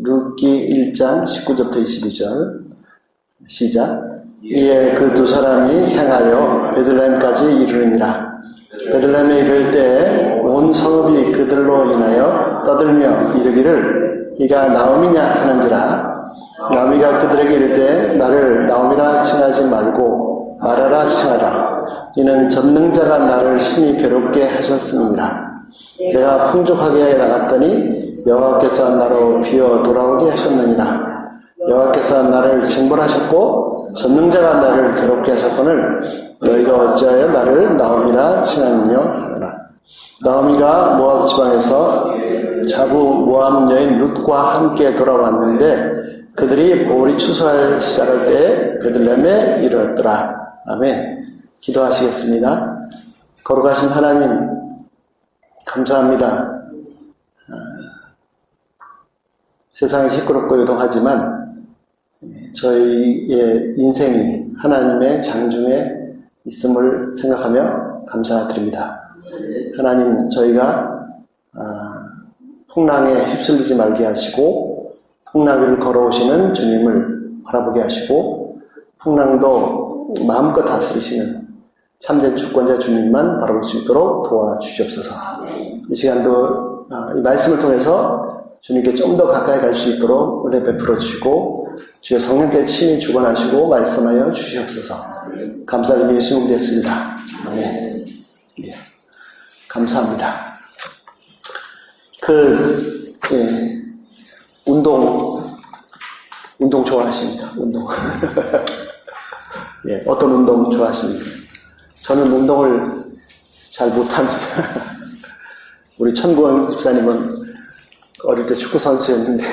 룻기 1장 19절부터 22절 시작. 이에 그 두 사람이 행하여 베들레헴까지 이르느니라. 베들레헴에 이를 때 온 성읍이 그들로 인하여 떠들며 이르기를 이가 나오미냐 하는지라. 나오미가 그들에게 이르되 나를 나오미라 칭하지 말고 마라라 칭하라. 이는 전능자가 나를 심히 괴롭게 하셨음이니라. 내가 풍족하게 나갔더니 여호와께서 나로 비어 돌아오게 하셨느니라. 여호와께서 나를 징벌하셨고 전능자가 나를 괴롭게 하셨거늘 너희가 어찌하여 나를 나오미라 칭하느냐 하라. 나오미가 모압 지방에서 자부 모압 여인 룻과 함께 돌아왔는데 그들이 보울이 추수할 시작할 때 베들레헴에 이르렀더라. 아멘. 기도하시겠습니다. 거룩하신 하나님 감사합니다. 세상이 시끄럽고 요동하지만 저희의 인생이 하나님의 장중에 있음을 생각하며 감사드립니다. 하나님, 저희가 풍랑에 휩쓸리지 말게 하시고 풍랑 위를 걸어오시는 주님을 바라보게 하시고 풍랑도 마음껏 다스리시는 참된 주권자 주님만 바라볼 수 있도록 도와주시옵소서. 이 시간도 이 말씀을 통해서 주님께 좀 더 가까이 갈 수 있도록 은혜 베풀어 주시고 주의 성령께 친히 주관하시고 말씀하여 주시옵소서. 감사드리며 예수님 됐습니다. 아멘. 예. 감사합니다. 운동 좋아하십니다. 운동. 예, 어떤 운동 좋아하십니까? 저는 운동을 잘 못합니다. 우리 천구원 집사님은 어릴 때 축구 선수였는데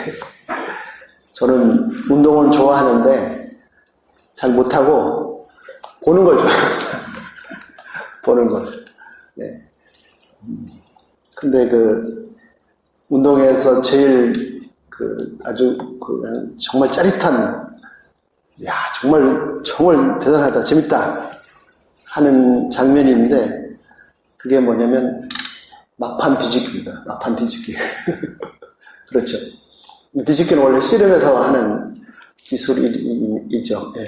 저는 운동을 좋아하는데 잘 못하고 보는 걸 좋아합니다. 보는 걸. 네. 근데 운동에서 제일 아주 정말 짜릿한, 야, 정말 대단하다, 재밌다 하는 장면이 있는데 그게 뭐냐면 막판 뒤집기입니다. 막판 뒤집기. 그렇죠. 뒤집기는 원래 씨름에서 하는 기술이죠. 예.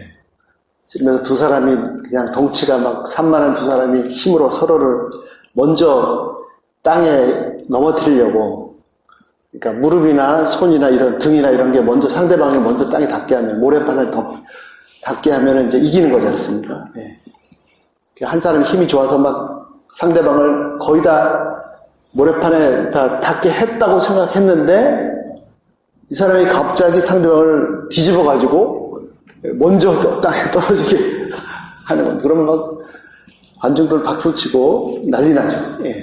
씨름에서 두 사람이 그냥 덩치가 막 산만한 두 사람이 힘으로 서로를 먼저 땅에 넘어뜨리려고, 그러니까 무릎이나 손이나 이런 등이나 이런 게 먼저 상대방을 먼저 땅에 닿게 하면, 모래판을 닿게 하면 이제 이기는 거지 않습니까? 예. 한 사람이 힘이 좋아서 막 상대방을 거의 다 모래판에 다 닿게 했다고 생각했는데 이 사람이 갑자기 상대방을 뒤집어가지고 먼저 땅에 떨어지게 하는 겁니다. 그러면 막 관중들 박수치고 난리 나죠. 예.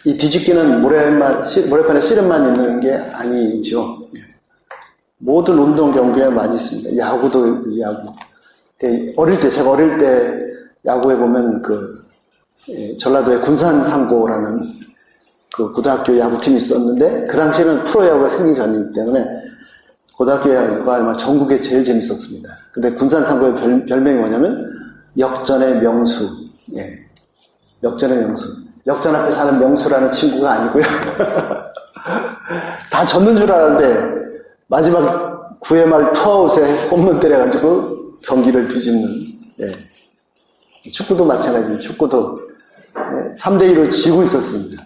이 뒤집기는 모래판에 씨름만 있는 게 아니죠. 예. 모든 운동 경기에 많이 있습니다. 야구도 야구. 제가 어릴 때 야구에 보면 전라도에 군산상고라는 고등학교 야구팀이 있었는데 그 당시에는 프로야구가 생기기 전이기 때문에 고등학교 야구가 아마 전국에 제일 재밌었습니다. 근데 군산상고의 별명이 뭐냐면 역전의 명수. 예. 역전의 명수. 역전 앞에 사는 명수라는 친구가 아니고요. 다 졌는 줄 알았는데 마지막 9회 말 투아웃에 홈런 때려가지고 경기를 뒤집는. 예. 축구도 마찬가지입니다. 축구도 3대2로 지고 있었습니다.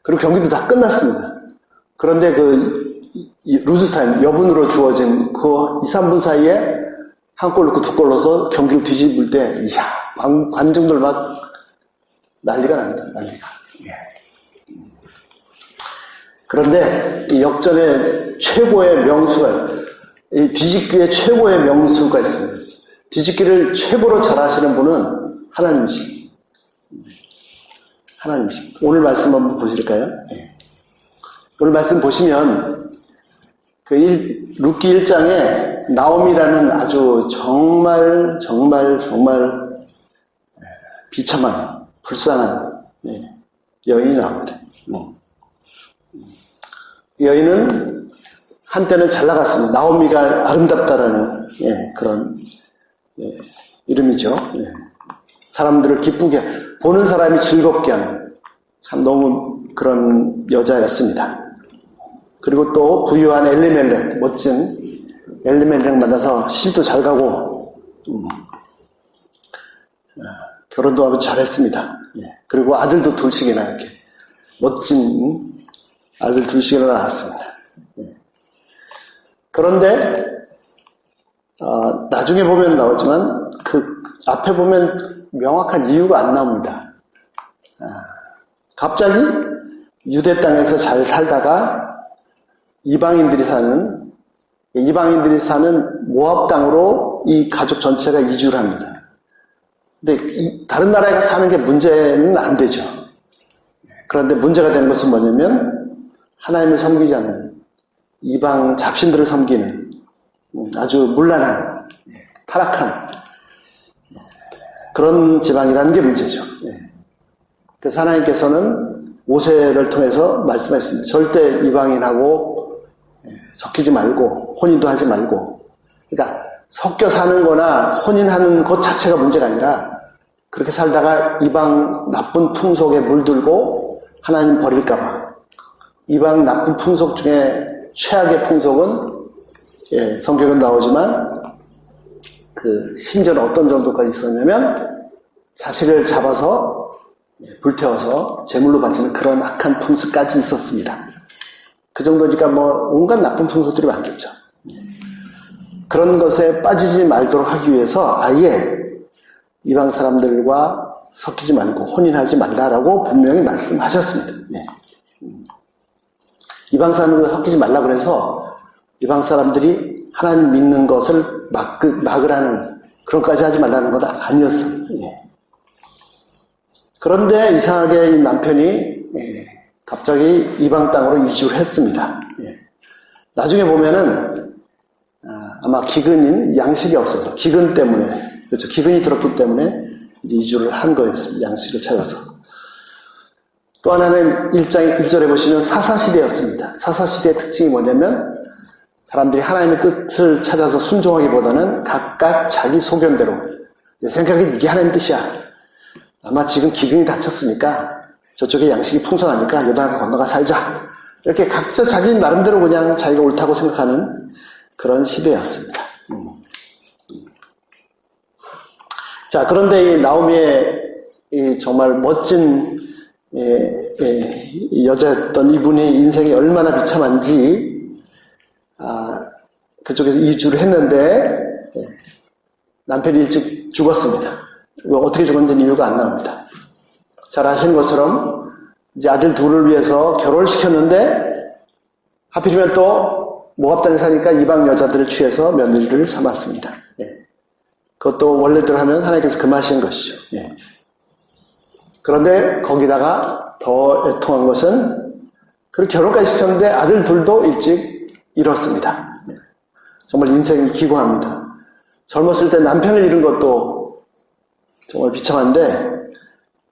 그리고 경기도 다 끝났습니다. 그런데 루즈타임, 여분으로 주어진 2, 3분 사이에 한 골 넣고 2골 넣어서 경기를 뒤집을 때, 이야, 관중들 막 난리가 납니다. 난리가. 예. 그런데 이 역전의 최고의 명수가, 이 뒤집기의 최고의 명수가 있습니다. 뒤집기를 최고로 잘하시는 분은 하나님이십니다. 하나님이십니다. 오늘 말씀 한번 보실까요? 네. 오늘 말씀 보시면 룻기 1장에 나오미라는 아주 정말 비참한 불쌍한 여인이 나옵니다. 이 여인은 한때는 잘 나갔습니다. 나오미가 아름답다라는 그런 이름이죠. 사람들을 기쁘게, 보는 사람이 즐겁게 하는 참 너무 그런 여자였습니다. 그리고 또 부유한 엘리멜렉, 멋진 엘리멜렉 만나서 시집도 잘 가고, 결혼도 아주 잘했습니다. 예. 그리고 아들도 둘씩이나 이렇게 멋진 아들 둘씩이나 낳았습니다. 예. 그런데 나중에 보면 나오지만 그 앞에 보면 명확한 이유가 안 나옵니다. 갑자기 유대 땅에서 잘 살다가 이방인들이 사는 모압 땅으로 이 가족 전체가 이주를 합니다. 근데 다른 나라에 사는 게 문제는 안 되죠. 그런데 문제가 되는 것은 뭐냐면 하나님을 섬기지 않는 이방 잡신들을 섬기는 아주 문란한 타락한 그런 지방이라는 게 문제죠. 그래서 하나님께서는 모세를 통해서 말씀하셨습니다. 절대 이방인하고 섞이지 말고 혼인도 하지 말고, 그러니까 섞여 사는 거나 혼인하는 것 자체가 문제가 아니라 그렇게 살다가 이방 나쁜 풍속에 물들고 하나님 버릴까봐. 이방 나쁜 풍속 중에 최악의 풍속은 성경은 나오지만 그 심지어는 어떤 정도까지 있었냐면 자식을 잡아서 불태워서 제물로 바치는 그런 악한 풍습까지 있었습니다. 그 정도니까 뭐 온갖 나쁜 풍속들이 많겠죠. 그런 것에 빠지지 말도록 하기 위해서 아예 이방 사람들과 섞이지 말고 혼인하지 말라라고 분명히 말씀하셨습니다. 이방 사람들과 섞이지 말라 그래서 이방 사람들이 하나님 믿는 것을 막으라는 그런까지 하지 말라는 건 아니었습니다. 그런데 이상하게 이 남편이 갑자기 이방 땅으로 이주를 했습니다. 나중에 보면은 아마 기근인 양식이 없어서 기근 때문에, 그렇죠, 기근이 들었기 때문에 이주를 한 거였습니다. 양식을 찾아서. 또 하나는 1절에 보시면 사사시대였습니다. 사사시대의 특징이 뭐냐면 사람들이 하나님의 뜻을 찾아서 순종하기보다는 각각 자기 소견대로, 내 생각에 이게 하나님의 뜻이야, 아마 지금 기근이 닥쳤으니까 저쪽에 양식이 풍성하니까 요단을 건너가 살자, 이렇게 각자 자기 나름대로 그냥 자기가 옳다고 생각하는 그런 시대였습니다. 자, 그런데 이 나오미의 이 정말 멋진 여자였던 이분의 인생이 얼마나 비참한지, 그쪽에서 이주를 했는데 남편이 일찍 죽었습니다. 어떻게 죽었는지 이유가 안 나옵니다. 잘 아시는 것처럼 이제 아들 둘을 위해서 결혼을 시켰는데 하필이면 또 모압 땅에 사니까 이방 여자들을 취해서 며느리를 삼았습니다. 그것도 원래대로 하면 하나님께서 금하신 것이죠. 그런데 거기다가 더 애통한 것은 그렇게 결혼까지 시켰는데 아들 둘도 일찍 잃었습니다. 정말 인생이 기구합니다. 젊었을 때 남편을 잃은 것도 정말 비참한데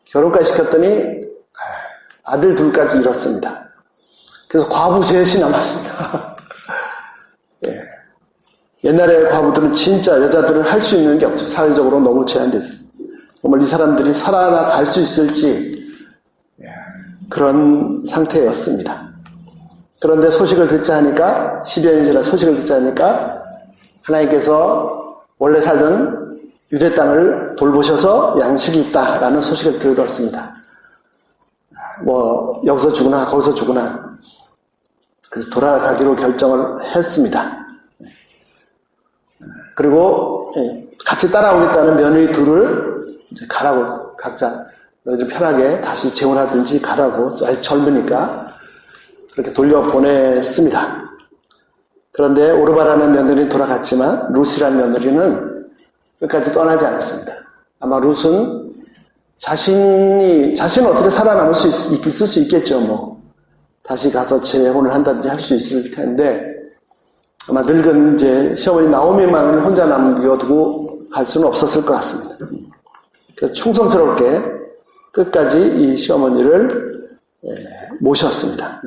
결혼까지 시켰더니 아들 둘까지 잃었습니다. 그래서 과부 셋이 남았습니다. 옛날에 과부들은 진짜 여자들은 할 수 있는 게 없죠. 사회적으로 너무 제한됐어요. 정말 이 사람들이 살아나갈 수 있을지 그런 상태였습니다. 그런데 소식을 듣자 하니까, 10여 년이나 소식을 듣자 하니까 하나님께서 원래 살던 유대 땅을 돌보셔서 양식이 있다라는 소식을 들었습니다. 뭐 여기서 죽으나 거기서 죽으나 그래서 돌아가기로 결정을 했습니다. 그리고 같이 따라오겠다는 며느리 둘을 이제 가라고, 각자 너희들 편하게 다시 재혼하든지 가라고, 아직 젊으니까 그렇게 돌려보냈습니다. 그런데 오르바라는 며느리는 돌아갔지만 룻이라는 며느리는 끝까지 떠나지 않았습니다. 아마 룻은 자신은 어떻게 살아남을 있을 수 있겠죠. 뭐 다시 가서 재혼을 한다든지 할 수 있을 텐데 아마 늙은 이제 시어머니 나오미만 혼자 남겨두고 갈 수는 없었을 것 같습니다. 그래서 충성스럽게 끝까지 이 시어머니를 모셨습니다.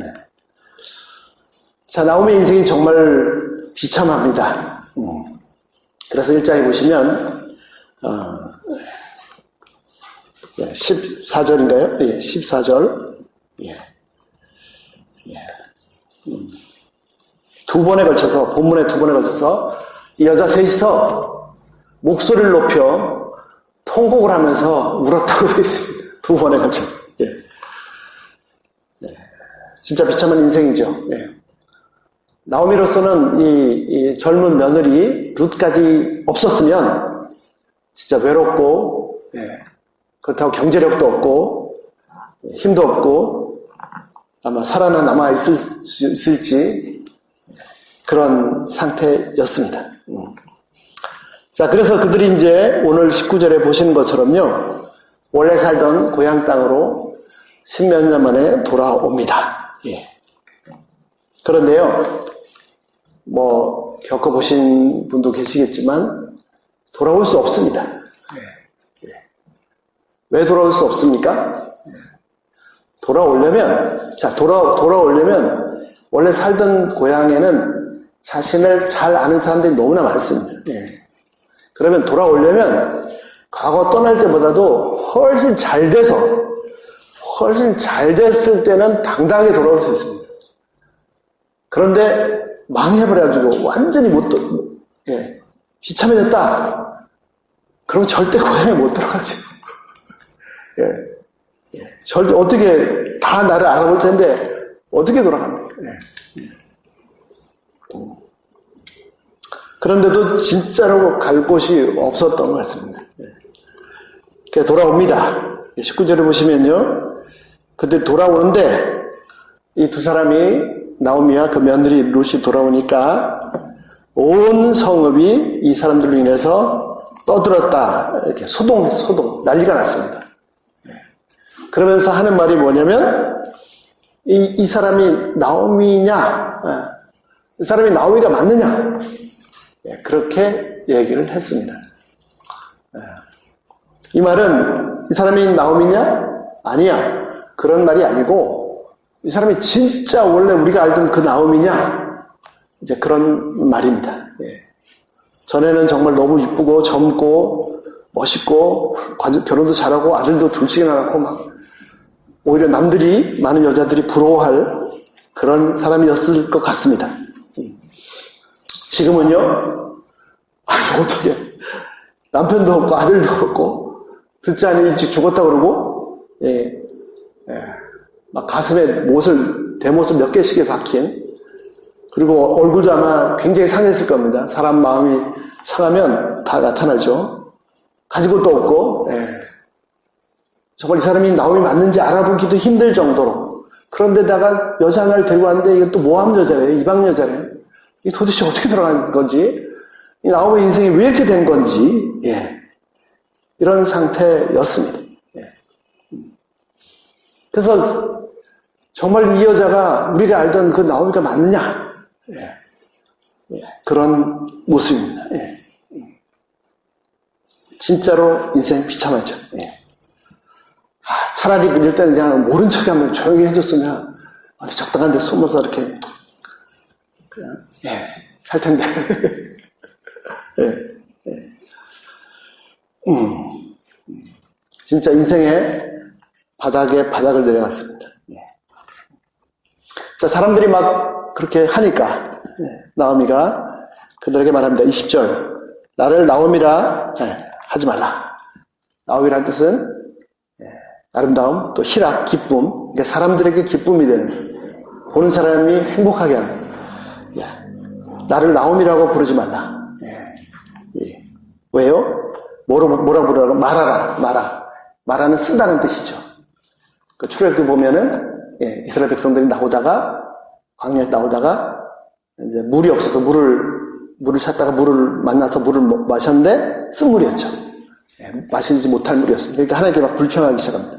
자, 나오미 인생이 정말 비참합니다. 그래서 1장에 보시면 14절인가요? 예, 14절. 두 번에 걸쳐서, 본문에 두 번에 걸쳐서 이 여자 셋이서 목소리를 높여 통곡을 하면서 울었다고 되어 있습니다. 두 번에 걸쳐서. 예. 예. 진짜 비참한 인생이죠. 예. 나오미로서는 이 젊은 며느리 룻까지 없었으면 진짜 외롭고, 예. 그렇다고 경제력도 없고, 힘도 없고, 아마 살아남아 있을지 그런 상태였습니다. 자, 그래서 그들이 이제 오늘 19절에 보시는 것처럼요, 원래 살던 고향 땅으로 10몇 년 만에 돌아옵니다. 예. 그런데요, 뭐, 겪어보신 분도 계시겠지만, 돌아올 수 없습니다. 예. 예. 왜 돌아올 수 없습니까? 예. 돌아오려면, 돌아오려면, 원래 살던 고향에는 자신을 잘 아는 사람들이 너무나 많습니다. 예. 그러면 돌아오려면, 과거 떠날 때보다도 훨씬 잘 됐을 때는 당당하게 돌아올 수 있습니다. 그런데, 망해버려가지고, 완전히 예, 비참해졌다. 그럼 절대 고향에 못 들어가죠. 예, 예. 어떻게, 다 나를 알아볼 텐데, 어떻게 돌아갑니까? 예, 예. 그런데도 진짜로 갈 곳이 없었던 것 같습니다. 예. 그래서 돌아옵니다. 19절에 보시면요. 그들 돌아오는데, 이 두 사람이 나오미와 그 며느리 룻이 돌아오니까 온 성읍이 이 사람들로 인해서 떠들었다. 이렇게 소동, 난리가 났습니다. 그러면서 하는 말이 뭐냐면, 이 사람이 나오미냐? 이 사람이 나오미가 맞느냐? 그렇게 얘기를 했습니다. 이 말은 이 사람이 나오미냐? 아니야. 그런 말이 아니고, 이 사람이 진짜 원래 우리가 알던 그 나오미냐? 이제 그런 말입니다. 예. 전에는 정말 너무 이쁘고 젊고 멋있고 결혼도 잘하고 아들도 둘씩이나 낳고 막 오히려 남들이 많은 여자들이 부러워할 그런 사람이었을 것 같습니다. 지금은요, 아니 어떻게 남편도 없고 아들도 없고 듣지 않니 일찍 죽었다 그러고, 예. 막 가슴에 대못을 몇 개씩에 박힌, 그리고 얼굴도 아마 굉장히 상했을 겁니다. 사람 마음이 상하면 다 나타나죠. 가진 것도 없고, 예. 정말 이 사람이 나오미 맞는지 알아보기도 힘들 정도로. 그런데다가 여자 하나를 데리고 왔는데 이게 또 모함 여자예요. 이방 여자예요. 이게 도대체 어떻게 들어간 건지, 이 나오미 인생이 왜 이렇게 된 건지, 예. 이런 상태였습니다. 예. 그래서 정말 이 여자가 우리가 알던 그 나오미가 맞느냐? 예. 예. 그런 모습입니다. 예. 진짜로 인생 비참하죠. 예. 차라리 이럴 때는 그냥 모른 척 하면 조용히 해줬으면 어디 적당한 데 숨어서 이렇게 그냥 살 텐데. 예. 예. 진짜 인생의 바닥을 내려갔습니다. 예. 자, 사람들이 막 그렇게 하니까 나오미가 그들에게 말합니다. 20절, 나를 나오미라 하지 말라. 나오미라는 뜻은 아름다움, 또 희락, 기쁨, 그러니까 사람들에게 기쁨이 되는, 보는 사람이 행복하게 하는. 나를 나오미라고 부르지 말라. 왜요? 뭐라고 부르라고? 말하는 쓰다는 뜻이죠. 그 출애굽기 보면은 이스라엘 백성들이 나오다가 광야에서 나오다가 이제 물이 없어서 물을 찾다가 물을 만나서 물을 마셨는데 쓴물이었죠. 마시지 못할 물이었습니다. 그러니까 하나님께 막 불평하기 시작합니다.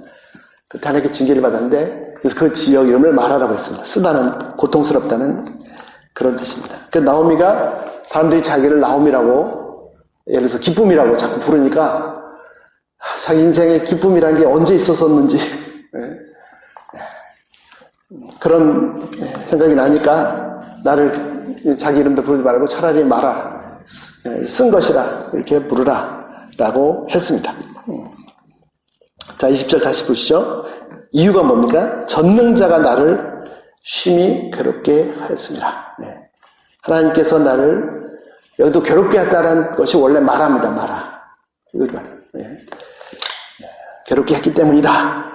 그때 하나님께 징계를 받았는데, 그래서 그 지역 이름을 마라라고 했습니다. 쓰다는, 고통스럽다는 그런 뜻입니다. 그 나오미가 사람들이 자기를 나오미라고, 예를 들어서 기쁨이라고 자꾸 부르니까 자기 인생에 기쁨이라는 게 언제 있었었는지 그런 생각이 나니까 나를 자기 이름도 부르지 말고 차라리 마라, 쓴 것이라 이렇게 부르라 라고 했습니다. 자, 20절 다시 보시죠. 이유가 뭡니까? 전능자가 나를 심히 괴롭게 하였습니다. 하나님께서 나를 여기도 괴롭게 했다는 것이 원래 말합니다. 마라. 이거가 괴롭게 했기 때문이다.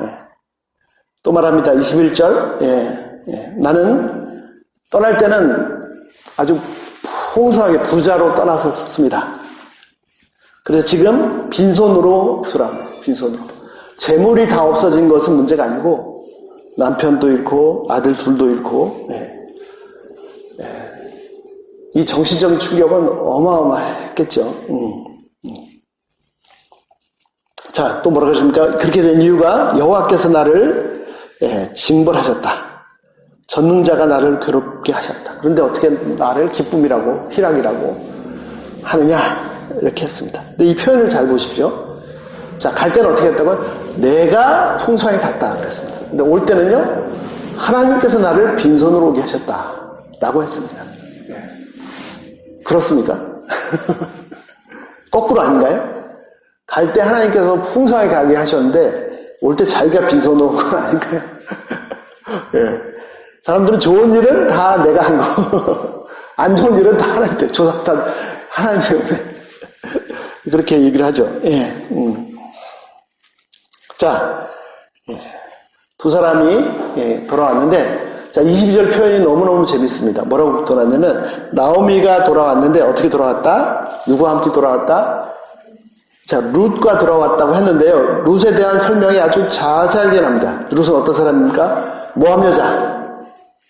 또 말합니다. 21절. 나는 떠날 때는 아주 풍성하게 부자로 떠났었습니다. 그래서 지금 빈손으로 돌아옵니다. 빈손으로. 재물이 다 없어진 것은 문제가 아니고 남편도 잃고 아들 둘도 잃고 이 정신적인 충격은 어마어마했겠죠. 자, 또 뭐라고 하십니까? 그렇게 된 이유가 여호와께서 나를 징벌하셨다. 전능자가 나를 괴롭게 하셨다. 그런데 어떻게 나를 기쁨이라고 희락이라고 하느냐 이렇게 했습니다. 근데 이 표현을 잘 보십시오. 자, 갈 때는 어떻게 했다고요? 내가 풍성하게 갔다 그랬습니다. 근데 올 때는요, 하나님께서 나를 빈손으로 오게 하셨다 라고 했습니다. 그렇습니까? 거꾸로 아닌가요? 갈 때 하나님께서 풍성하게 가게 하셨는데 올 때 자기가 빈손으로 온 건 아닌가요? 사람들은 좋은 일은 다 내가 한 거, 안 좋은 일은 다 하나님 때문에, 조사탄 하나님 때문에 그렇게 얘기를 하죠. 자, 두 사람이 돌아왔는데, 자, 22절 표현이 너무너무 재밌습니다. 뭐라고 돌아왔냐면, 나오미가 돌아왔는데, 어떻게 돌아왔다? 누구와 함께 돌아왔다? 자, 룻과 돌아왔다고 했는데요. 룻에 대한 설명이 아주 자세하게 납니다. 룻은 어떤 사람입니까? 모함 여자,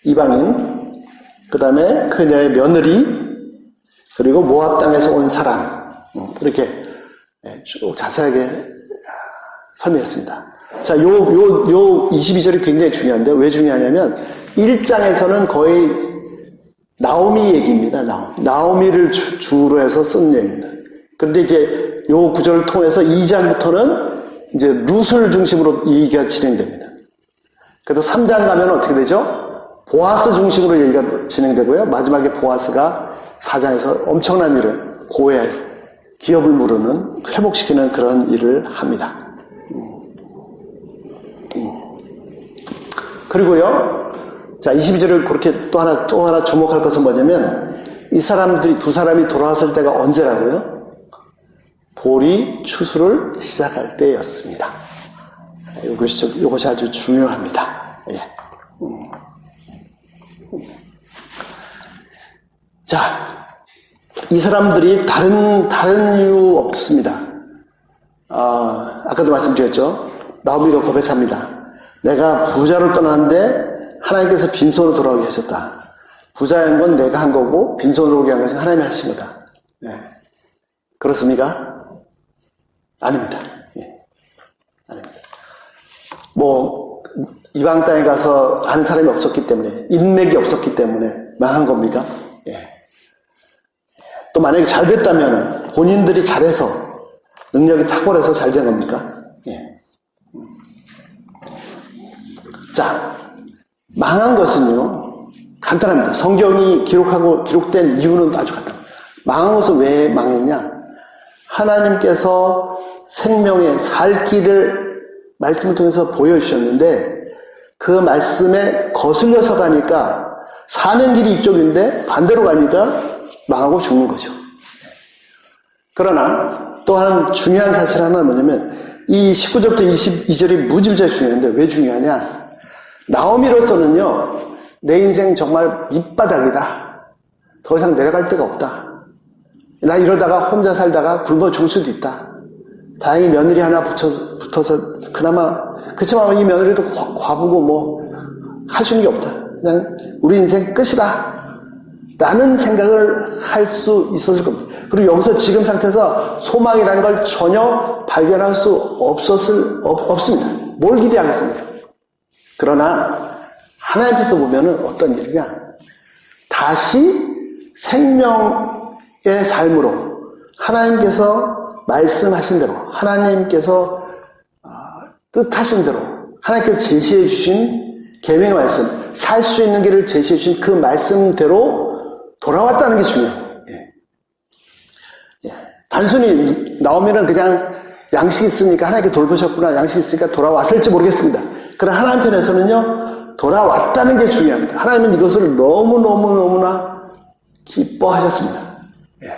이방인, 그 다음에 그녀의 며느리, 그리고 모압 땅에서 온 사람, 이렇게 쭉 자세하게 설명했습니다. 자, 요 22절이 굉장히 중요한데, 왜 중요하냐면, 1장에서는 거의 나오미 얘기입니다. 나오미를 주로 해서 쓴 얘기입니다. 그런데 이제 요 구절을 통해서 2장부터는 이제 룻을 중심으로 이 얘기가 진행됩니다. 그래서 3장 가면 어떻게 되죠? 보아스 중심으로 얘기가 진행되고요. 마지막에 보아스가 4장에서 엄청난 일을, 고해, 기업을 무르는, 회복시키는 그런 일을 합니다. 그리고요, 자, 22절을 그렇게 또 하나 주목할 것은 뭐냐면, 이 사람들이, 두 사람이 돌아왔을 때가 언제라고요? 보리 추수를 시작할 때였습니다. 이것이 아주 중요합니다. 예. 자, 이 사람들이 다른 이유 없습니다. 아까도 말씀드렸죠. 나오미가 고백합니다. 내가 부자로 떠났는데 하나님께서 빈손으로 돌아오게 하셨다. 부자인 건 내가 한 거고 빈손으로 오게 한 것은 하나님이 하신 거다. 네. 그렇습니까? 아닙니다. 예. 아닙니다. 이방 땅에 가서 아는 사람이 없었기 때문에, 인맥이 없었기 때문에 망한 겁니까? 예. 또 만약에 잘 됐다면 본인들이 잘해서 능력이 탁월해서 잘 된 겁니까? 예. 자, 망한 것은요, 간단합니다. 성경이 기록된 이유는 아주 간단합니다. 망한 것은 왜 망했냐? 하나님께서 생명의 살 길을 말씀을 통해서 보여주셨는데, 그 말씀에 거슬려서 가니까 사는 길이 이쪽인데 반대로 가니까 망하고 죽는 거죠. 그러나 또 한 중요한 사실 하나는 뭐냐면, 이 19절부터 22절이 무지무지하게 중요한데 왜 중요하냐? 나오미로서는요, 내 인생 정말 밑바닥이다. 더 이상 내려갈 데가 없다. 나 이러다가 혼자 살다가 굶어 죽을 수도 있다. 다행히 며느리 하나 붙어서 그나마, 그치만 이 며느리도 과부고 할 수 있는 게 없다. 그냥 우리 인생 끝이다. 라는 생각을 할 수 있었을 겁니다. 그리고 여기서 지금 상태에서 소망이라는 걸 전혀 발견할 수 없습니다. 뭘 기대하겠습니까? 그러나 하나님 앞에서 보면은 어떤 일이냐, 다시 생명의 삶으로 하나님께서 말씀하신 대로, 하나님께서 뜻하신 대로, 하나님께서 제시해 주신 계명의 말씀, 살 수 있는 길을 제시해 주신 그 말씀대로 돌아왔다는 게 중요해요. 단순히 나오면은 그냥 양식이 있으니까 하나님께 돌보셨구나, 양식이 있으니까 돌아왔을지 모르겠습니다. 그러나 하나님 편에서는요, 돌아왔다는 게 중요합니다. 하나님은 이것을 너무나 기뻐하셨습니다. 예.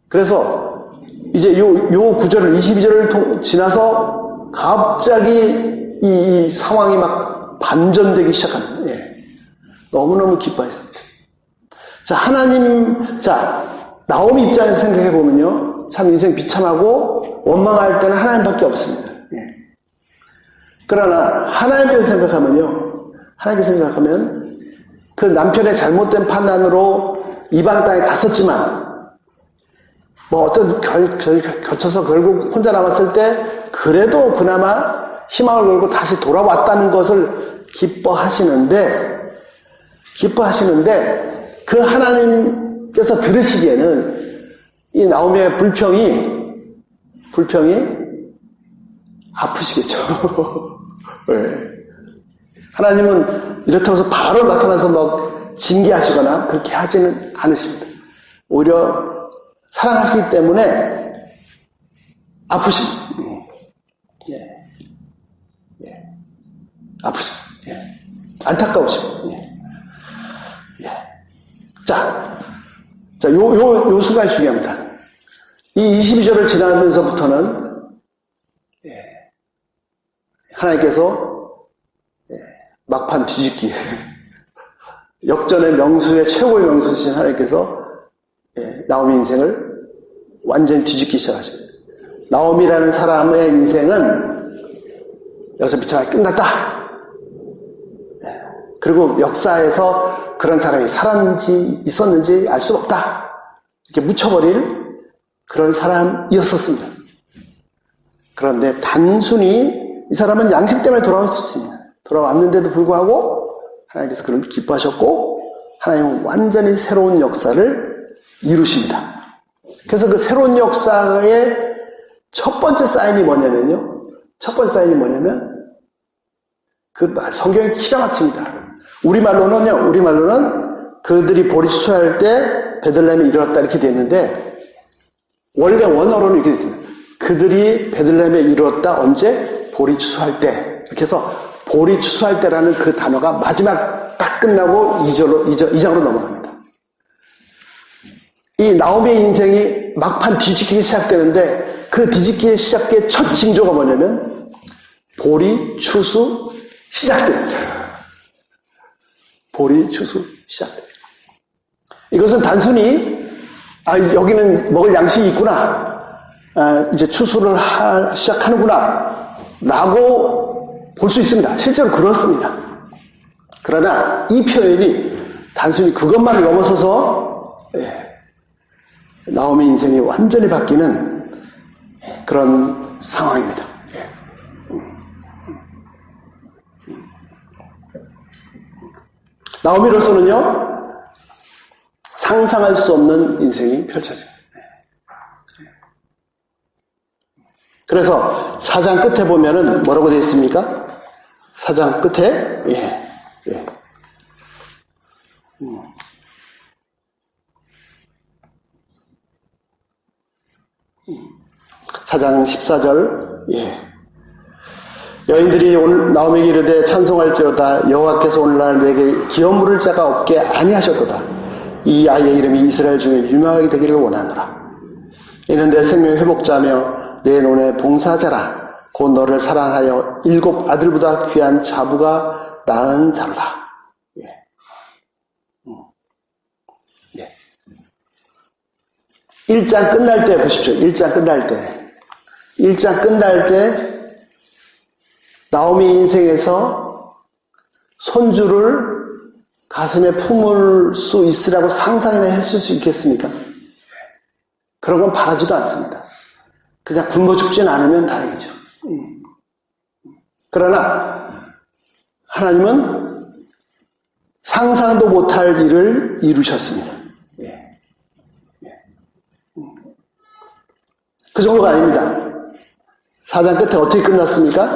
그래서 이제 요 구절을 22절을 지나서 갑자기 이 상황이 막 반전되기 시작합니다. 예. 너무너무 기뻐했습니다. 자, 나오미 입장에서 생각해 보면요, 참 인생 비참하고 원망할 때는 하나님밖에 없습니다. 예. 그러나 하나님께서 생각하면 그 남편의 잘못된 판단으로 이방 땅에 갔었지만 뭐 어떤 거쳐서 결국 혼자 남았을 때 그래도 그나마 희망을 걸고 다시 돌아왔다는 것을 기뻐하시는데 그 하나님께서 들으시기에는 이 나오미의 불평이 아프시겠죠. 네. 하나님은 이렇다고 해서 바로 나타나서 막 징계하시거나 그렇게 하지는 않으십니다. 오히려 사랑하시기 때문에 아프십니다. 아프십니다. 안타까우십니다. 요 순간이 중요합니다. 이 22절을 지나면서부터는 하나님께서 막판 뒤집기, 역전의 명수의 최고의 명수이신 하나님께서 나오미 인생을 완전히 뒤집기 시작하십니다. 나오미라는 사람의 인생은 여기서 비참하게 끝났다. 그리고 역사에서 그런 사람이 살았는지 있었는지 알 수 없다. 이렇게 묻혀버릴 그런 사람이었었습니다. 그런데 단순히 이 사람은 양식 때문에 돌아왔습니다. 돌아왔는데도 불구하고 하나님께서 그를 기뻐하셨고 하나님은 완전히 새로운 역사를 이루십니다. 그래서 그 새로운 역사의 첫 번째 사인이 뭐냐면 그 성경이 기가 막힙니다. 우리말로는 그들이 보리 추수할 때 베들레헴에 이르렀다 이렇게 되어 있는데 원래 원어로는 이렇게 되어 있습니다. 그들이 베들레헴에 이르렀다 언제? 보리 추수할 때. 이렇게 해서 보리 추수할 때라는 그 단어가 마지막 딱 끝나고 2장으로 넘어갑니다. 이 나오미의 인생이 막판 뒤집기기 시작되는데 그 뒤집기의 시작의 첫 징조가 뭐냐면 보리 추수 시작됩니다. 보리 추수 시작됩니다. 이것은 단순히 여기는 먹을 양식이 있구나, 이제 추수를 시작하는구나 라고 볼 수 있습니다. 실제로 그렇습니다. 그러나 이 표현이 단순히 그것만을 넘어서서 나오미 인생이 완전히 바뀌는 그런 상황입니다. 나오미로서는요, 상상할 수 없는 인생이 펼쳐집니다. 그래서 4장 끝에 보면은 뭐라고 되어 있습니까? 4장 끝에, 4장 14절, 여인들이 오늘 나오미에게 이르되 찬송할지어다 여호와께서 오늘날 내게 기업 물을 자가 없게 아니하셨도다. 이 아이의 이름이 이스라엘 중에 유명하게 되기를 원하노라. 이는 내 생명의 회복자며 내 논의 봉사자라. 곧 너를 사랑하여 7 아들보다 귀한 자부가 낳은 자로다. 1장 끝날 때 보십시오. 1장 끝날 때 나오미 인생에서 손주를 가슴에 품을 수 있으라고 상상이나 했을 수 있겠습니까? 그런 건 바라지도 않습니다. 그냥 굶어 죽진 않으면 다행이죠. 그러나 하나님은 상상도 못할 일을 이루셨습니다. 그 정도가 아닙니다. 4장 끝에 어떻게 끝났습니까?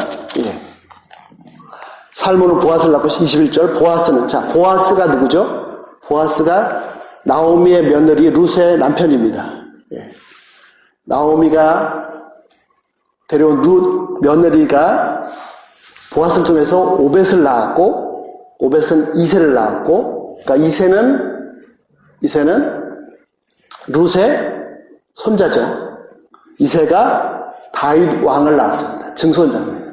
살몬은 보아스를 낳고 21절 보아스가 누구죠? 보아스가 나오미의 며느리 룻의 남편입니다. 나오미가 데려온 룻 며느리가 보아스를 통해서 오벳을 낳았고 오벳은 이새를 낳았고, 그러니까 이새는 이새는 룻의 손자죠. 이새가 다윗 왕을 낳았습니다. 증손자입니다.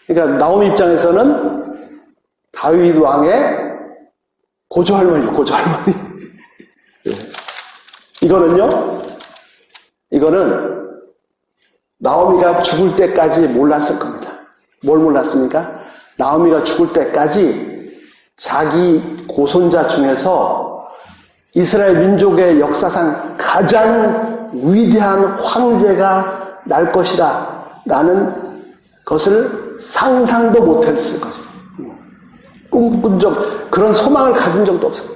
그러니까 나오미 입장에서는 다윗 왕의 고조할머니. 이거는 나오미가 죽을 때까지 몰랐을 겁니다. 뭘 몰랐습니까? 나오미가 죽을 때까지 자기 고손자 중에서 이스라엘 민족의 역사상 가장 위대한 황제가 날 것이다 라는 것을 상상도 못했을 거죠. 꿈꾼 적, 그런 소망을 가진 적도 없어요.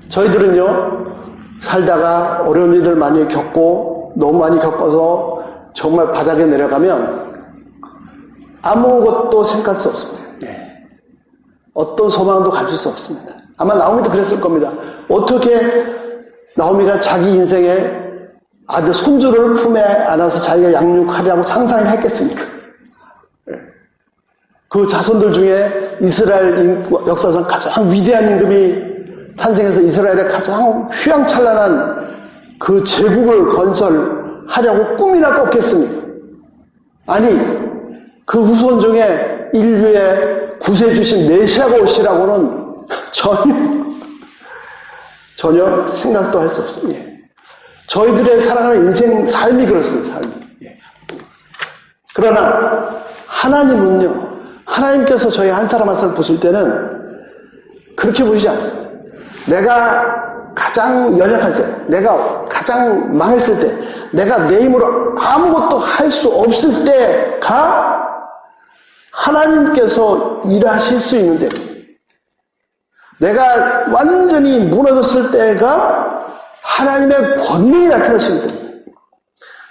저희들은요, 살다가 어려운 일을 많이 겪고 너무 많이 겪어서 정말 바닥에 내려가면 아무것도 생각할 수 없습니다. 어떤 소망도 가질 수 없습니다. 아마 나오미도 그랬을 겁니다. 어떻게 나오미가 자기 인생에 아들 손주를 품에 안아서 자기가 양육하려고 상상을 했겠습니까? 그 자손들 중에 이스라엘 역사상 가장 위대한 임금이 탄생해서 이스라엘의 가장 휘황찬란한 그 제국을 건설하려고 꿈이나 꿨겠습니까? 아니, 그 후손 중에 인류의 구세주신 메시아가 오시라고는 전혀 생각도 할 수 없습니다. 저희들의 살아가는 인생, 삶이 그렇습니다. 삶이. 그러나 하나님은요, 하나님께서 저희 한 사람 한 사람 보실 때는 그렇게 보시지 않습니다. 내가 가장 연약할 때, 내가 가장 망했을 때, 내가 내 힘으로 아무것도 할 수 없을 때가 하나님께서 일하실 수 있는데, 내가 완전히 무너졌을 때가 하나님의 권능이 나타나시는 때입니다.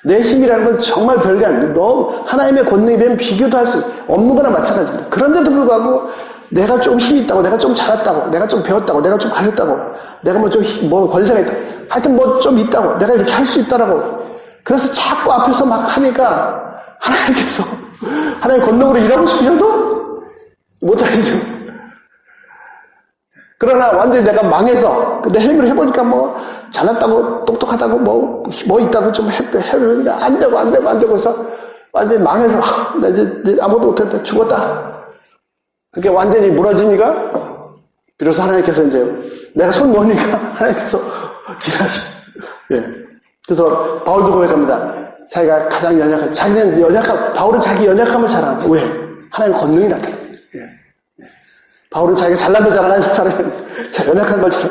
내 힘이라는 건 정말 별게 아니에요. 너 하나님의 권능에 비하면 비교도 할 수 없는 거나 마찬가지입니다. 그런데도 불구하고 내가 좀 힘이 있다고, 내가 좀 잘했다고, 내가 좀 배웠다고, 내가 좀 가졌다고, 내가 뭐 권세가 있다고, 하여튼 뭐 좀 있다고, 내가 이렇게 할 수 있다라고. 그래서 자꾸 앞에서 막 하니까 하나님께서 하나님 권능으로 일하고 싶으셔도 못하겠죠. 그러나 완전히 내가 망해서 내 힘으로 해보니까 뭐 잘났다고 똑똑하다고 뭐 있다고 좀 해보니까 안 되고 해서 완전히 망해서 나 이제 아무것도 못했다, 죽었다. 그게 완전히 무너지니까 비로소 하나님께서 이제 내가 손 놓으니까 하나님께서 일하시죠. 그래서 바울도 고백합니다. 자기가 가장 바울은 자기 연약함을 잘 알았다. 왜? 하나님 권능이 나타나. 바울은 자기가 잘난 걸 잘 아는 사람이 연약한 걸 잘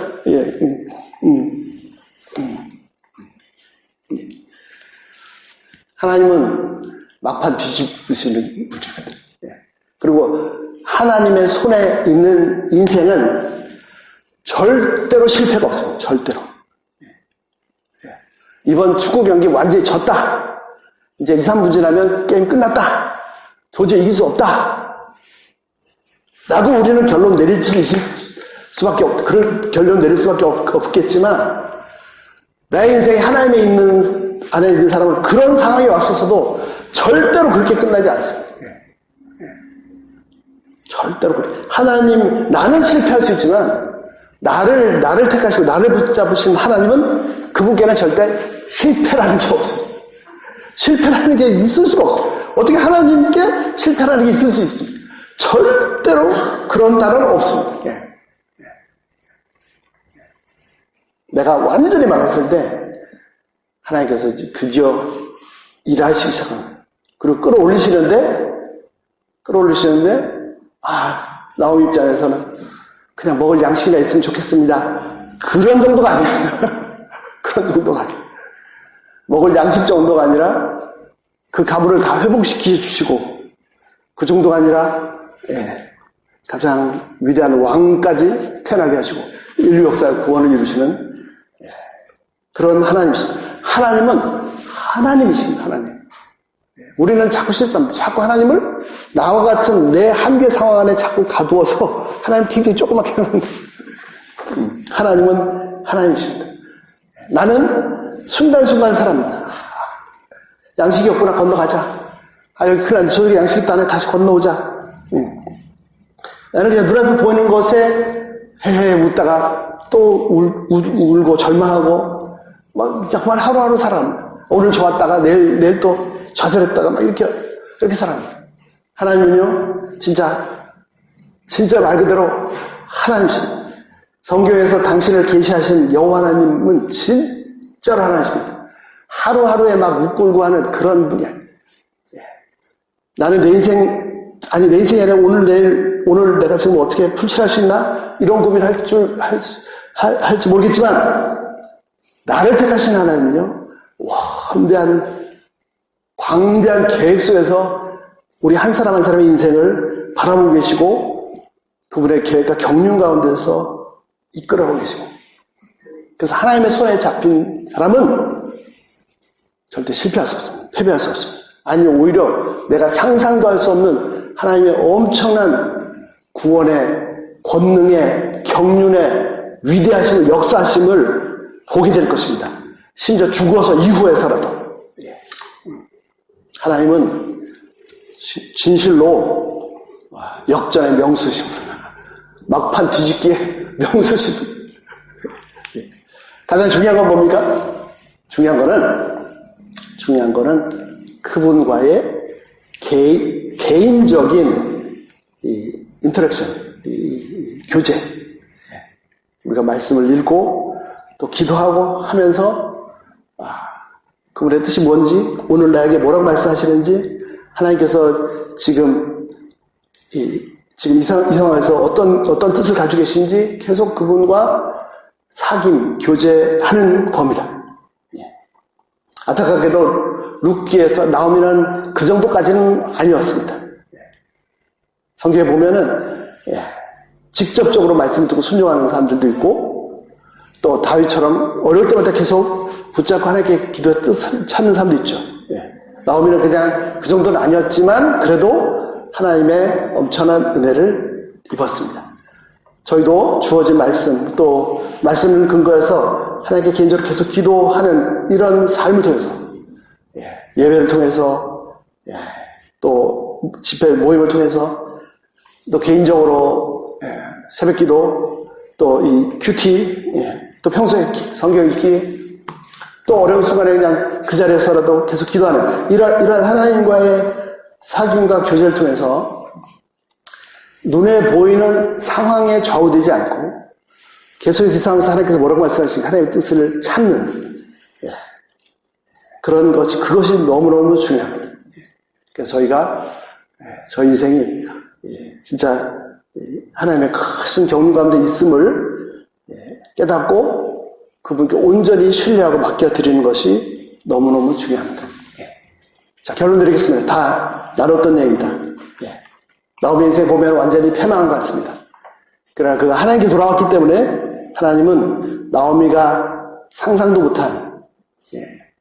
하나님은 막판 뒤집으시는 분이거든. 그리고 하나님의 손에 있는 인생은 절대로 실패가 없어요. 절대로. 이번 축구 경기 완전히 졌다. 이제 2, 3분 지나면 게임 끝났다. 도저히 이길 수 없다. 라고 우리는 결론 내릴 그런 결론 내릴 수밖에 없겠지만, 내 인생에 하나님의 안에 있는 사람은 그런 상황이 왔었어도 절대로 그렇게 끝나지 않습니다. 절대로 그래. 하나님, 나는 실패할 수 있지만, 나를 택하시고, 나를 붙잡으신 하나님은 그분께는 절대 실패라는 게 없어요. 실패라는 게 있을 수가 없어요. 어떻게 하나님께 실패라는 게 있을 수 있습니까? 절대로 그런 날은 없습니다. 내가 완전히 망했을 때 하나님께서 이제 드디어 일하시기 시작합니다. 그리고 끌어올리시는데 나오미 입장에서는 그냥 먹을 양식이나 있으면 좋겠습니다. 그런 정도가 아닙니다. 그런 정도가 아니에요. 먹을 양식 정도가 아니라 그 가물을 다 회복시켜 주시고, 그 정도가 아니라 가장 위대한 왕까지 태어나게 하시고 인류 역사의 구원을 이루시는 그런 하나님이십니다. 하나님은 하나님이십니다. 하나님. 우리는 자꾸 실수합니다. 자꾸 하나님을 나와 같은 내 한계 상황 안에 자꾸 가두어서 하나님 굉장히 조그맣게 하는데, 하나님은 하나님이십니다. 나는 순간순간 살아갑니다. 양식이 없구나, 건너가자. 여기 큰일 났네. 저기 양식 있다네. 다시 건너오자. 나는 그냥 눈앞에 보이는 것에 헤헤 웃다가 또 울고 절망하고 막 정말 하루하루 살아갑니다. 오늘 좋았다가 내일 또 좌절했다가 막 이렇게 살아갑니다. 하나님은요, 진짜 말 그대로 하나님이신, 성경에서 당신을 계시하신 여호와 하나님은 진짜로 하나님입니다. 하루하루에 막 웃고 울고 하는 그런 분이야. 나는 내 인생이 아니라 오늘 내가 지금 어떻게 풀칠할 수 있나? 이런 고민을 할지 모르겠지만, 나를 택하신 하나님은요, 광대한 계획 속에서 우리 한 사람 한 사람의 인생을 바라보고 계시고, 그분의 계획과 경륜 가운데서 이끌어가고 계시고, 그래서 하나님의 손에 잡힌 사람은 절대 실패할 수 없습니다. 패배할 수 없습니다. 아니, 오히려 내가 상상도 할 수 없는 하나님의 엄청난 구원의 권능의 경륜의 위대하심을, 역사하심을 보게 될 것입니다. 심지어 죽어서 이후에서라도. 하나님은 진실로 역전의 명수십니다. 막판 뒤집기의 명수십니다. 가장 중요한 건 뭡니까? 중요한 거는 그분과의 개인적인 인터랙션, 교제. 우리가 말씀을 읽고 또 기도하고 하면서 그분의 뜻이 뭔지, 오늘 나에게 뭐라고 말씀하시는지, 하나님께서 지금 이 상황에서 어떤 뜻을 가지고 계신지 계속 그분과 사귐, 교제하는 겁니다. 안타깝게도 룻기에서 나오미는 그 정도까지는 아니었습니다. 성경에 보면은 직접적으로 말씀을 듣고 순종하는 사람들도 있고, 또 다윗처럼 어려울 때마다 계속 붙잡고 하나님께 기도의 뜻을 찾는 사람도 있죠. 나오미는 그냥 그 정도는 아니었지만 그래도 하나님의 엄청난 은혜를 입었습니다. 저희도 주어진 말씀, 또 말씀을 근거해서 하나님께 개인적으로 계속 기도하는 이런 삶을 통해서, 예배를 통해서, 또 집회 모임을 통해서, 또 개인적으로 새벽 기도, 또 이 큐티, 또 평소에 성경 읽기, 또 어려운 순간에 그냥 그 자리에서라도 계속 기도하는 이런 하나님과의 사귐과 교제를 통해서 눈에 보이는 상황에 좌우되지 않고 계속해서 이 상황에서 하나님께서 뭐라고 말씀하시는지 하나님의 뜻을 찾는 그런 것이, 그것이 너무너무 중요합니다. 그래서 저희가 저희 인생이 진짜 하나님의 큰 경륜 가운데 있음을 깨닫고 그분께 온전히 신뢰하고 맡겨드리는 것이 너무너무 중요합니다. 자, 결론 드리겠습니다. 다 나눴던 얘기입니다. 나오미 인생 보면 완전히 패망한 것 같습니다. 그러나 그가 하나님께 돌아왔기 때문에 하나님은 나오미가 상상도 못한,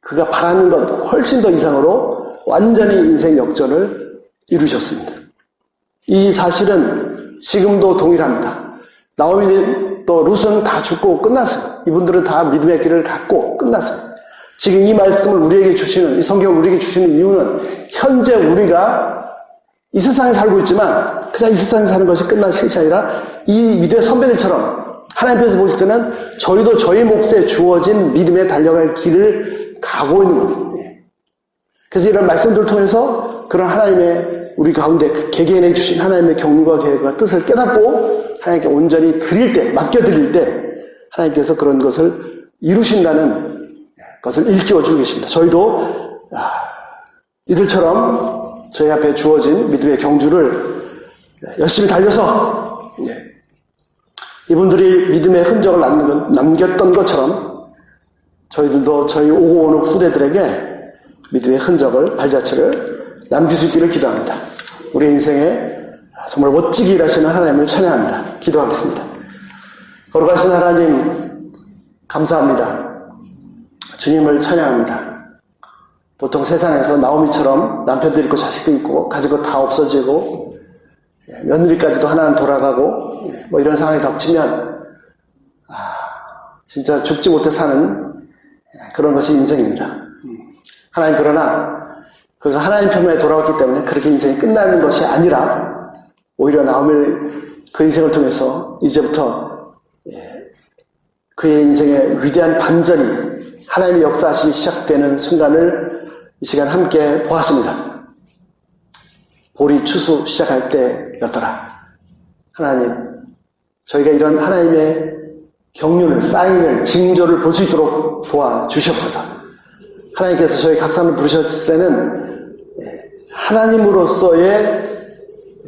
그가 바라는 것 훨씬 더 이상으로 완전히 인생 역전을 이루셨습니다. 이 사실은 지금도 동일합니다. 나오미 또 룻은 다 죽고 끝났어요. 이분들은 다 믿음의 길을 갖고 끝났어요. 지금 이 말씀을 우리에게 주시는, 이 성경을 우리에게 주시는 이유는 현재 우리가 이 세상에 살고 있지만 그냥 이 세상에 사는 것이 끝난 것이 아니라 이 믿음의 선배들처럼 하나님께서 보실 때는 저희도 저희 몫에 주어진 믿음에 달려갈 길을 가고 있는 겁니다. 그래서 이런 말씀들을 통해서 그런 하나님의 우리 가운데 개개인에 주신 하나님의 경륜과 계획과 뜻을 깨닫고 하나님께 온전히 드릴 때, 맡겨드릴 때 하나님께서 그런 것을 이루신다는 것을 일깨워주고 계십니다. 저희도 이들처럼 저희 앞에 주어진 믿음의 경주를 열심히 달려서 이분들이 믿음의 흔적을 남겼던 것처럼 저희들도 저희 오고 오는 후대들에게 믿음의 흔적을, 발자취를 남길 수 있기를 기도합니다. 우리 인생에 정말 멋지게 일하시는 하나님을 찬양합니다. 기도하겠습니다. 거룩하신 하나님, 감사합니다. 주님을 찬양합니다. 보통 세상에서 나오미처럼 남편도 있고 자식도 있고 가진 거 다 없어지고 며느리까지도 하나는 돌아가고 뭐 이런 상황이 닥치면 진짜 죽지 못해 사는 그런 것이 인생입니다. 하나님, 그러나 그래서 하나님 편에 돌아왔기 때문에 그렇게 인생이 끝나는 것이 아니라 오히려 나오미를 그 인생을 통해서 이제부터 그의 인생의 위대한 반전이 하나님의 역사하심이 시작되는 순간을 이 시간 함께 보았습니다. 보리 추수 시작할 때였더라. 하나님, 저희가 이런 하나님의 경륜을, 사인을, 징조를 볼 수 있도록 도와주시옵소서. 하나님께서 저희 각사를 부르셨을 때는 하나님으로서의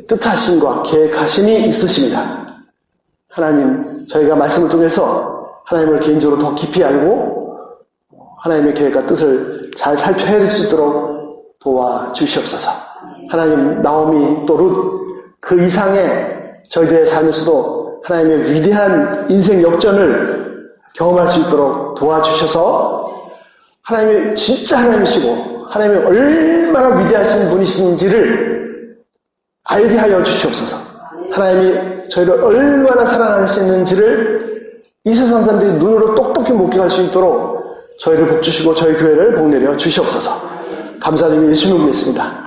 뜻하심과 계획하심이 있으십니다. 하나님, 저희가 말씀을 통해서 하나님을 개인적으로 더 깊이 알고 하나님의 계획과 뜻을 잘 살펴야 될 수 있도록 도와주시옵소서. 하나님, 나오미 또 룻 그 이상의 저희들의 삶에서도 하나님의 위대한 인생 역전을 경험할 수 있도록 도와주셔서 하나님이 진짜 하나님이시고 하나님이 얼마나 위대하신 분이신지를 알게 하여 주시옵소서. 하나님이 저희를 얼마나 사랑하시는지를 이 세상 사람들이 눈으로 똑똑히 목격할 수 있도록 저희를 복주시고 저희 교회를 복내려 주시옵소서. 감사드리며 예수님을 믿습니다.